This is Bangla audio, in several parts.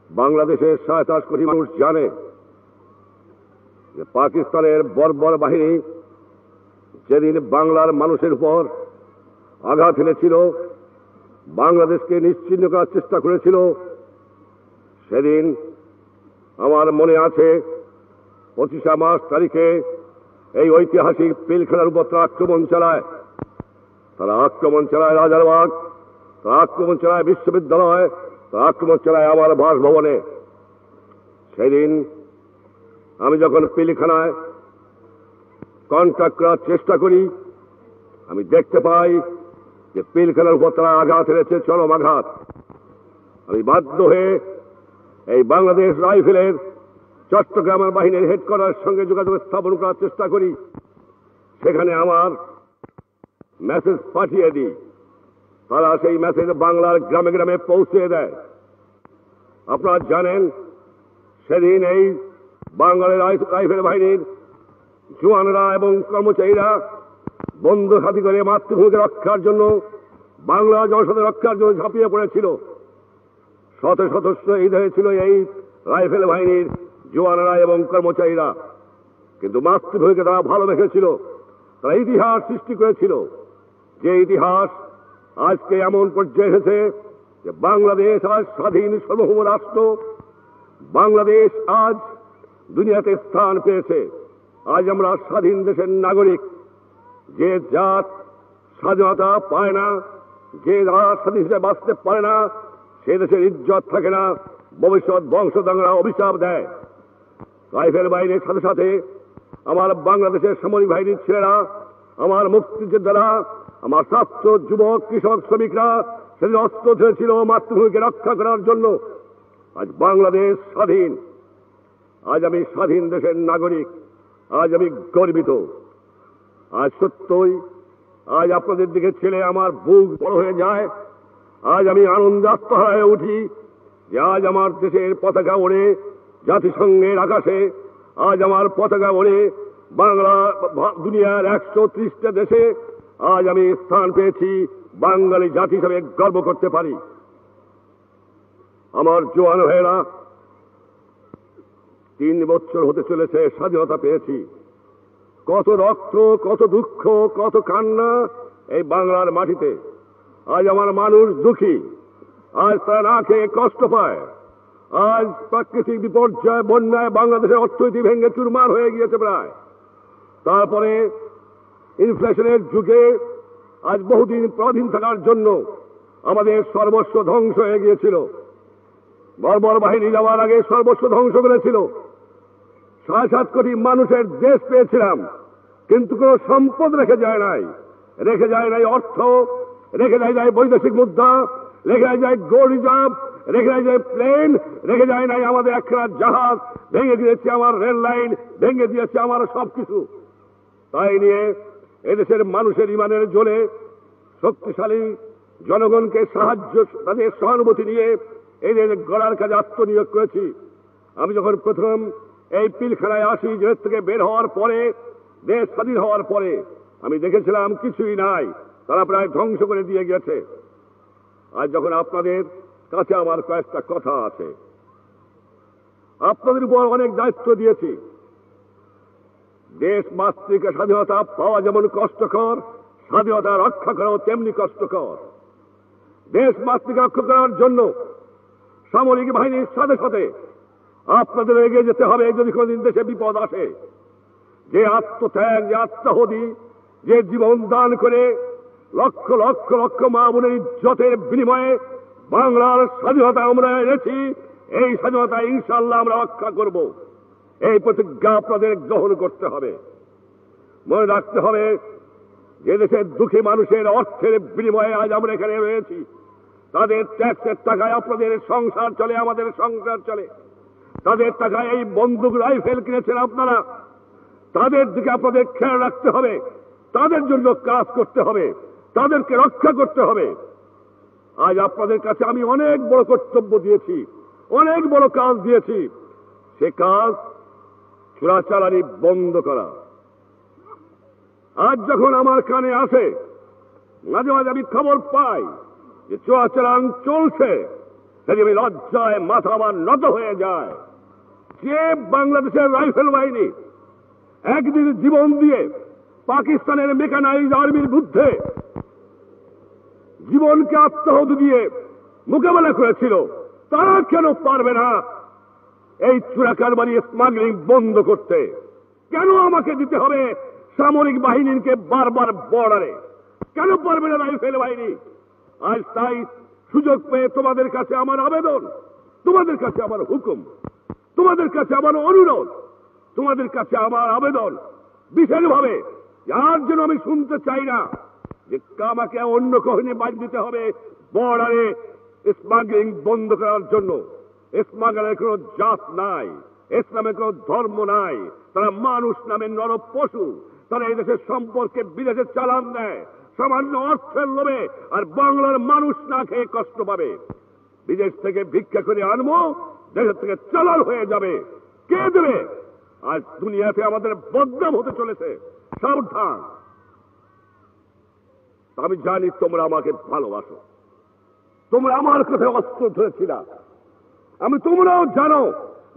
বাংলাদেশের ৪৭ কোটি মানুষ জানে যে পাকিস্তানের বর্বর বাহিনী যেদিন বাংলার মানুষের উপর আঘাত এনেছিল, বাংলাদেশকে নিশ্চিহ্ন করার চেষ্টা করেছিল, সেদিন আমার মনে আছে ২৫শে মার্চ তারিখে এই ঐতিহাসিক পিলখানার উপর তারা আক্রমণ চালায়। তারা আক্রমণ চালায় রাজারবাগ, তারা আক্রমণ চালায় বিশ্ববিদ্যালয়, তারা আক্রমণ চালায় আমার বাসভবনে। সেদিন আমি যখন পিলখানায় কন্ট্যাক্ট করার চেষ্টা করি, আমি দেখতে পাই যে পিলখানার উপর তারা আঘাত এনেছে, চরম আঘাত। আমি বাধ্য হয়ে এই বাংলাদেশ রাইফেলের চট্টগ্রামের বাহিনীর হেডকোয়ার্টারের সঙ্গে যোগাযোগ স্থাপন করার চেষ্টা করি। সেখানে আমার মেসেজ পাঠিয়ে দিই, তারা সেই মেসেজ বাংলার গ্রামে গ্রামে পৌঁছে দেয়। আপনারা জানেন সেদিন এই বাঙালি রাইফেল বাহিনীর জওয়ানরা এবং কর্মচারীরা বন্দুক হাতে করে মাতৃভূমিকে রক্ষার জন্য, বাংলা জনসাধারণ রক্ষার জন্য ঝাঁপিয়ে পড়েছিল। শত শত শহীদ হয়েছিল এই রাইফেল বাহিনীর জওয়ানরা এবং কর্মচারীরা। কিন্তু মাতৃভূমিকে তারা ভালোবেসেছিল, তারা ইতিহাস সৃষ্টি করেছিল, যে ইতিহাস আজকে এমন পর্যায়ে এসেছে যে বাংলাদেশ আজ স্বাধীন সার্বভৌম রাষ্ট্র। বাংলাদেশ আজ দুনিয়াতে স্থান পেয়েছে। আজ আমরা স্বাধীন দেশের নাগরিক। যে জাত স্বাধীনতা পায় না, যে জাত স্বাধীন হিসেবে বাঁচতে পারে না, সে দেশের ইজ্জত থাকে না, ভবিষ্যৎ বংশধররা অভিশাপ দেয়। রাইফেল বাহিনীর সাথে সাথে আমার বাংলাদেশের সামরিক বাহিনীর ছেলেরা, আমার মুক্তিযোদ্ধারা, আমার ছাত্র, যুবক, কৃষক, শ্রমিকরা সেদিন অস্ত্র ধরেছিল মাতৃভূমিকে রক্ষা করার জন্য। আজ বাংলাদেশ স্বাধীন। আজ আমি স্বাধীন দেশের নাগরিক। আজ আমি গর্বিত। আজ সত্যই আজ আপনাদের দিকে ছেলে আমার বুক বড় হয়ে যায়। আজ আমি আনন্দে আত্মহারা হয়ে উঠি যে আজ আমার দেশের পতাকা ওড়ে জাতিসংঘের আকাশে। আজ আমার পতাকা ওড়ে বাংলা দুনিয়ার ১৩০টা দেশে। আজ আমি স্থান পেয়েছি, বাঙালি জাতি হিসেবে গর্ব করতে পারি। আমার জওয়ান ভাইয়েরা, ৩ বছর হতে চলেছে স্বাধীনতা পেয়েছি। কত রক্ত, কত দুঃখ, কত কান্না এই বাংলার মাটিতে। আজ আমার মানুষ দুঃখী। আজ তারা না খেয়ে কষ্ট পায়। আজ প্রাকৃতিক বিপর্যয়, বন্যায় বাংলাদেশের অর্থনীতি ভেঙে চুরমার হয়ে গিয়েছে প্রায়। তারপরে ইনফ্লেশনের যুগে আজ বহুদিন পরাধীন থাকার জন্য আমাদের সর্বস্ব ধ্বংস হয়ে গিয়েছিল। বর্বর বাহিনী যাওয়ার আগে সর্বস্ব ধ্বংস করেছিল। ৬৭ কোটি মানুষের দেশ পেয়েছিলাম, কিন্তু কোন সম্পদ রেখে যায় নাই। রেখে যায় নাই অর্থ, রেখে যায় বৈদেশিক মুদ্রা, রেখে যায় গোল্ড রিজার্ভ, রেখে যায় প্লেন, রেখে যায় নাই আমাদের একখানা জাহাজ। ভেঙে দিয়েছে আমার রেল লাইন, ভেঙে দিয়েছে আমার সবকিছু। তাই নিয়ে এদেশের মানুষের ইমানের জোরে শক্তিশালী জনগণকে সাহায্য, তাদের সহানুভূতি নিয়ে এদের গড়ার কাজে আত্মনিয়োগ করেছি। আমি যখন প্রথম এই পিলখানায় আসি, জেল থেকে বের হওয়ার পরে, দেশ স্বাধীন হওয়ার পরে, আমি দেখেছিলাম কিছুই নাই, তারা প্রায় ধ্বংস করে দিয়ে গেছে। আজ যখন আপনাদের কাছে আমার কয়েকটা কথা আছে, আপনাদের উপর অনেক দায়িত্ব দিয়েছি। দেশ মাতৃকা স্বাধীনতা পাওয়া যেমন কষ্টকর, স্বাধীনতা রক্ষা করাও তেমনি কষ্টকর। দেশ মাতৃকা রক্ষা করার জন্য সামরিক বাহিনীর সাথে সাথে আপনাদের এগিয়ে যেতে হবে। যদি কোনদিন দেশে বিপদ আসে, যে আত্মত্যাগ, যে আত্মাহুতি, যে জীবন দান করে লক্ষ লক্ষ লক্ষ মা বোনের ইজ্জতের বিনিময়ে বাংলার স্বাধীনতা আমরা এনেছি, এই স্বাধীনতা ইনশাআল্লাহ আমরা রক্ষা করব। এই প্রতিজ্ঞা আপনাদের গ্রহণ করতে হবে। মনে রাখতে হবে যে দেশের দুঃখী মানুষের অর্থের বিনিময়ে আজ আমরা এখানে রয়েছি। তাদের ট্যাক্সের টাকায় আপনাদের সংসার চলে, আমাদের সংসার চলে। তাদের টাকায় এই বন্দুক রাইফেল কিনেছেন আপনারা। তাদের দিকে আপনাদের খেয়াল রাখতে হবে, তাদের জন্য কাজ করতে হবে, তাদেরকে রক্ষা করতে হবে। আজ আপনাদের কাছে আমি অনেক বড় কর্তব্য দিয়েছি, অনেক বড় কাজ দিয়েছি। সে কাজ চোরাচালানি বন্ধ করা। আজ যখন আমার কানে আসে, মাঝে মাঝে আমি খবর পাই যে চোরাচালান চলছে, সেদিন আমি লজ্জায় মাথা আমার নত হয়ে যায়। যে বাংলাদেশের রাইফেল বাহিনী একদিন জীবন দিয়ে পাকিস্তানের মেকানাইজ আর্মির বিরুদ্ধে জীবনকে আত্মাহুতি দিয়ে মোকাবেলা করেছিল, তারা কেন পারবে না এই চোরাকারবারি স্মাগলিং বন্ধ করতে? কেন আমাকে দিতে হবে সামরিক বাহিনীকে বারবার বর্ডারে? কেন পারবে না রাইফেল বাহিনী? আজ তাই সুযোগ পেয়ে তোমাদের কাছে আমার আবেদন, তোমাদের কাছে আমার হুকুম, তোমাদের কাছে আমার অনুরোধ, তোমাদের কাছে আমার আবেদন বিশেষভাবে, যার জন্য আমি শুনতে চাই না যে আমাকে অন্য কহিনে বাদ দিতে হবে বর্ডারে স্মাগলিং বন্ধ করার জন্য। স্মাগলের কোন জাত নাই, ইসলামের কোন ধর্ম নাই, তারা মানুষ নামে নর পশু। তারা এই দেশের সম্পর্কে বিদেশে চালান দেয় সামান্য অর্থের লোভে, আর বাংলার মানুষ না খেয়ে কষ্ট পাবে। বিদেশ থেকে ভিক্ষা করে আনবো, দেশের থেকে চালান হয়ে যাবে, কে দেবে? আজ দুনিয়াতে আমাদের বদনাম হতে চলেছে, সাবধান। আমি জানি তোমরা আমাকে ভালোবাসো, তোমরা আমার কাছে অস্ত্র ধরেছিল। আমি তোমরাও জানো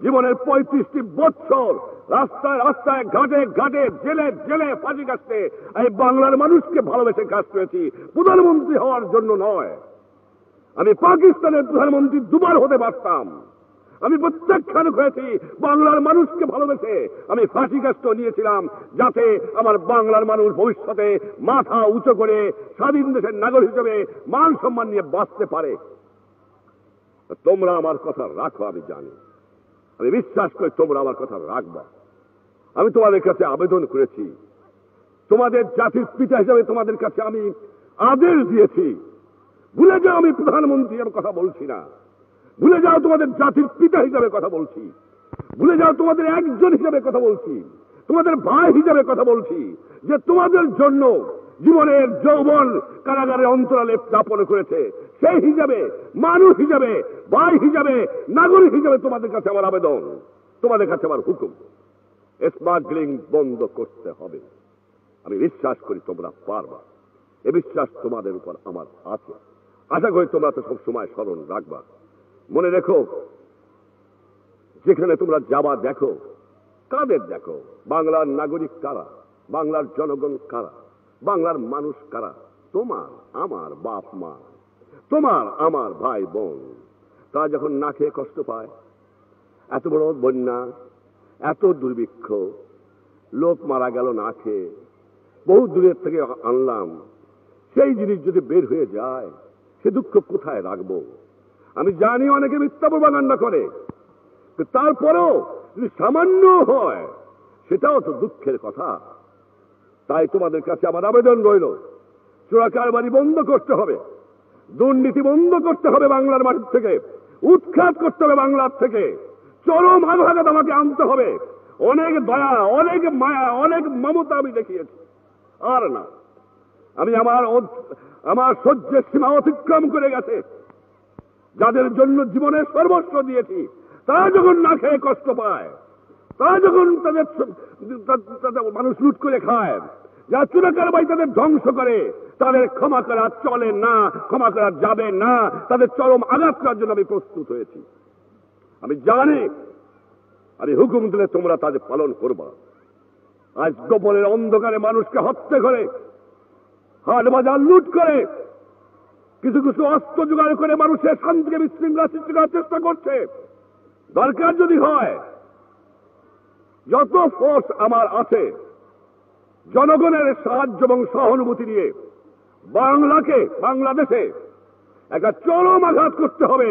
জীবনের 35টি বছর রাস্তায় রাস্তায় ঘাটে ঘাটে জেলে জেলে ফাঁসি কাটতে এই বাংলার মানুষকে ভালোবেসে কাজ করেছি, প্রধানমন্ত্রী হওয়ার জন্য নয়। আমি পাকিস্তানের প্রধানমন্ত্রী দুবার হতে পারতাম। আমি প্রত্যাখ্যান করেছি বাংলার মানুষকে ভালোবেসে। আমি ফাঁসি কাষ্ট নিয়েছিলাম যাতে আমার বাংলার মানুষ ভবিষ্যতে মাথা উঁচু করে স্বাধীন দেশের নাগরিক হিসেবে মান সম্মান নিয়ে বাঁচতে পারে। তোমরা আমার কথা রাখো, আমি জানি, আমি বিশ্বাস করি তোমরা আমার কথা রাখবা। আমি তোমাদের কাছে আবেদন করেছি, তোমাদের জাতির পিতা হিসেবে তোমাদের কাছে আমি আদেশ দিয়েছি। ভুলে যাও আমি প্রধানমন্ত্রী হিসেবে কথা বলছি না, ভুলে যাও তোমাদের জাতির পিতা হিসাবে কথা বলছি, ভুলে যাও তোমাদের একজন হিসাবে কথা বলছি, তোমাদের ভাই হিসাবে কথা বলছি, যে তোমাদের জন্য জীবনের যৌবন কারাগারে অন্তরালে যাপন করেছে। সেই হিসাবে, মানুষ হিসাবে, ভাই হিসাবে, নাগরিক হিসাবে তোমাদের কাছে আমার আবেদন, তোমাদের কাছে আমার হুকুম, স্মাগলিং বন্ধ করতে হবে। আমি বিশ্বাস করি তোমরা পারবা, এ বিশ্বাস তোমাদের উপর আমার আছে। আশা করি তোমরা তো সবসময় স্মরণ রাখবা। মনে রেখো, যেখানে তোমরা যাবা দেখো, কাদের দেখো? বাংলার নাগরিক কারা, বাংলার জনগণ কারা, বাংলার মানুষ কারা? তোমার আমার বাপ মা, তোমার আমার ভাই বোন। তারা যখন না খেয়ে কষ্ট পায়, এত বড় বন্যা, এত দুর্ভিক্ষ, লোক মারা গেল না খেয়ে, বহু দূরের থেকে আনলাম, সেই জিনিস যদি বের হয়ে যায়, সে দুঃখ কোথায় রাখবো? আমি জানি অনেকে মিথ্যা প্রপাগান্ডা করে, তারপরেও যদি সামান্য হয় সেটাও তো দুঃখের কথা। তাই তোমাদের কাছে আমার আবেদন রইল, চোরাকারবারি বন্ধ করতে হবে, দুর্নীতি বন্ধ করতে হবে বাংলার মাটির থেকে, উৎখাত করতে হবে বাংলার থেকে, চরম আঘাত আমাকে আনতে হবে। অনেক দয়া, অনেক মায়া, অনেক মমতা আমি দেখিয়েছি, আর না। আমি আমার সহ্যের সীমা অতিক্রম করে গেছে। যাদের জন্য জীবনের সর্বস্ব দিয়েছি, তারা যখন না খেয়ে কষ্ট পায়, তারা যখন তাদের মানুষ লুট করে খায়, যারা চোরাকারবারি তাদের ধ্বংস করে, তাদের ক্ষমা করা চলে না, ক্ষমা করা যাবে না। তাদের চরম আঘাত করার জন্য আমি প্রস্তুত হয়েছি। আমি জানি আমি হুকুম দিলে তোমরা তাদের পালন করবা। আজ গোপনের অন্ধকারে মানুষকে হত্যা করে, হাট বাজার লুট করে, কিছু কিছু অস্ত্র জোগাড় করে মানুষের শান্তিকে বিশৃঙ্খলা সৃষ্টি করার চেষ্টা করছে। দরকার যদি হয়, যত ফোর্স আমার আছে, জনগণের সাহায্য এবং সহানুভূতি নিয়ে বাংলাকে, বাংলাদেশে একটা চরম আঘাত করতে হবে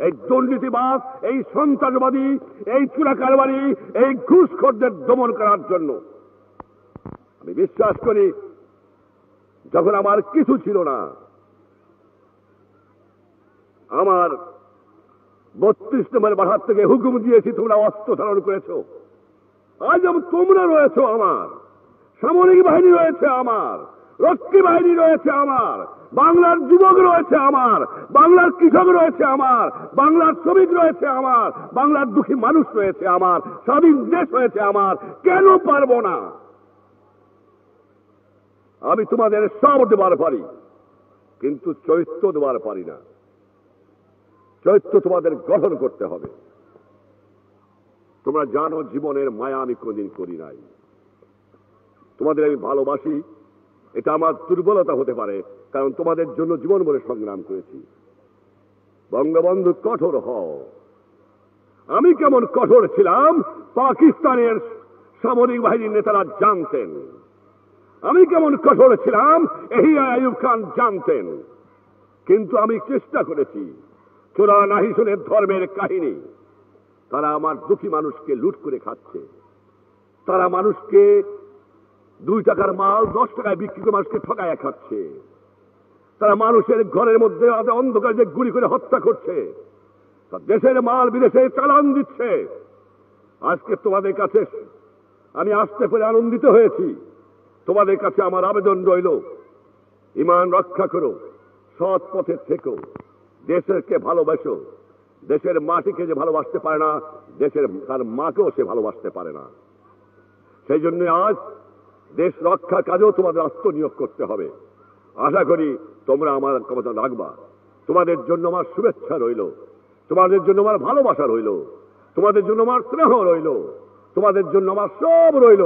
এই দুর্নীতিবাজ, এই সন্ত্রাসবাদী, এই চোরাকারবারি, এই ঘুষখোরদের দমন করার জন্য। আমি বিশ্বাস করি, যখন আমার কিছু ছিল না, আমার 32 নম্বর বাহার থেকে হুকুম দিয়েছি, তোমরা অস্ত্র ধারণ করেছ। আজ তোমরা রয়েছ আমার, সামরিক বাহিনী রয়েছে আমার, রক্ষী বাহিনী রয়েছে আমার, বাংলার যুবক রয়েছে আমার, বাংলার কৃষক রয়েছে আমার, বাংলার শ্রমিক রয়েছে আমার, বাংলার দুঃখী মানুষ রয়েছে আমার, স্বাধীন দেশ রয়েছে আমার। কেন পারবো না? আমি তোমাদের সব দেবার পারি, কিন্তু চরিত্র দেবার পারি না। চরিত্র তোমাদের গঠন করতে হবে। তোমরা জানো জীবনের মায়া আমি কোনদিন করি নাই। তোমাদের আমি ভালোবাসি, এটা আমার দুর্বলতা হতে পারে, কারণ তোমাদের জন্য জীবন ভরে সংগ্রাম করেছি। বঙ্গবন্ধু কঠোর হও। আমি কেমন কঠোর ছিলাম পাকিস্তানের সামরিক বাহিনীর নেতারা জানতেন। আমি কেমন কঠোর ছিলাম এহিয়া আইয়ুব খান জানতেন। কিন্তু আমি চেষ্টা করেছি। তোরা নাহি শুনে ধর্মের কাহিনী। তারা আমার দুঃখী মানুষকে লুট করে খাচ্ছে। তারা মানুষকে 2 টাকার মাল 10 টাকায় বিক্রি করে মানুষকে ঠকায় খাচ্ছে। তারা মানুষের ঘরের মধ্যে অন্ধকারে গুলি করে হত্যা করছে। দেশের মাল বিদেশে চালান দিচ্ছে। আজকে তোমাদের কাছে আমি আসতে পেরে আনন্দিত হয়েছি। তোমাদের কাছে আমার আবেদন রইল, ঈমান রক্ষা করো, সৎ পথে থেকো, দেশকে ভালোবাসো। দেশের মাটিকে যে ভালোবাসতে পারে না, দেশের তার মাকেও সে ভালোবাসতে পারে না। সেই জন্য আজ দেশ রক্ষার কাজেও তোমাদের আত্মনিয়োগ করতে হবে। আশা করি তোমরা আমার কথা রাখবা। তোমাদের জন্য আমার শুভেচ্ছা রইল, তোমাদের জন্য আমার ভালোবাসা রইল, তোমাদের জন্য আমার স্নেহ রইল, তোমাদের জন্য আমার সব রইল।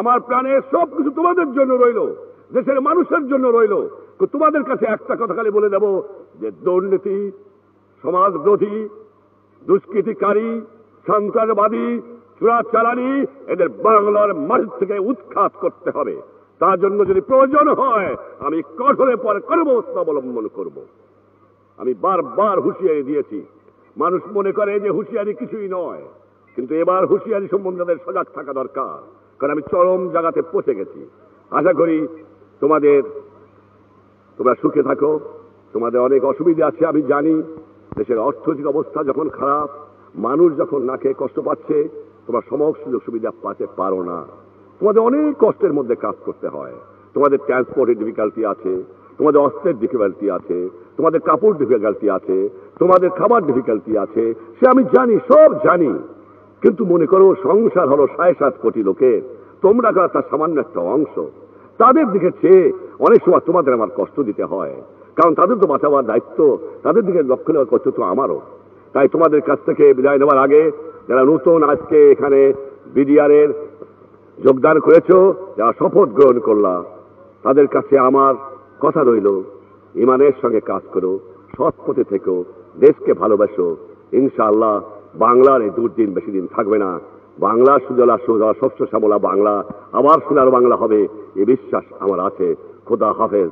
আমার প্রাণের সব কিছু তোমাদের জন্য রইল, দেশের মানুষের জন্য রইল। তোমাদের কাছে একটা কথা খালি বলে দেব যে দুর্নীতি, সমাজ বিরোধী, দুষ্কৃতিকারী, সন্ত্রাসবাদী, চোরাচালানি এদের বাংলার মাটি থেকে উৎখাত করতে হবে। তার জন্য যদি প্রয়োজন হয় আমি কঠোরের পর কর্মব্যবস্থা অবলম্বন করব। আমি বারবার হুঁশিয়ারি দিয়েছি। মানুষ মনে করে যে হুঁশিয়ারি কিছুই নয়, কিন্তু এবার হুঁশিয়ারি সম্বন্ধে তাদের সজাগ থাকা দরকার, কারণ আমি চরম জায়গাতে পৌঁছে গেছি। আশা করি তোমরা সুখে থাকো। তোমাদের অনেক অসুবিধা আছে আমি জানি। দেশের অর্থনৈতিক অবস্থা যখন খারাপ, মানুষ যখন না খেয়ে কষ্ট পাচ্ছে, তোমরা সমস্ত সুযোগ সুবিধা পাতে পারো না। তোমাদের অনেক কষ্টের মধ্যে কাজ করতে হয়। তোমাদের ট্রান্সপোর্টের ডিফিকাল্টি আছে, তোমাদের অস্ত্রের ডিফিকাল্টি আছে, তোমাদের কাপড় ডিফিকাল্টি আছে, তোমাদের খাবার ডিফিকাল্টি আছে, সে আমি জানি, সব জানি। কিন্তু মনে করো সংসার হলো 7.5 কোটি লোকের, তোমরা তার সামান্য একটা অংশ। তাদের দিকে চেয়ে অনেক সময় তোমাদের আমার কষ্ট দিতে হয়, কারণ তাদের তো বাঁচাবার দায়িত্ব, তাদের দিকে লক্ষ্য নেওয়ার কষ্ট তো আমারও। তাই তোমাদের কাছ থেকে বিদায় নেওয়ার আগে যারা নতুন আজকে এখানে বিডিআরের যোগদান করেছ, যারা শপথ গ্রহণ করলা, তাদের কাছে আমার কথা রইল, ঈমানের সঙ্গে কাজ করো, সৎ পথে থেকো, দেশকে ভালোবাসো। ইনশাআল্লাহ বাংলার এই দুর্দিন বেশি দিন থাকবে না। বাংলা সুজলা সুজলা শস্য শ্যামলা বাংলা আবার সোনার বাংলা হবে, এ বিশ্বাস আমার আছে। খোদা হাফেজ।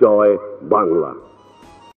জয় বাংলা।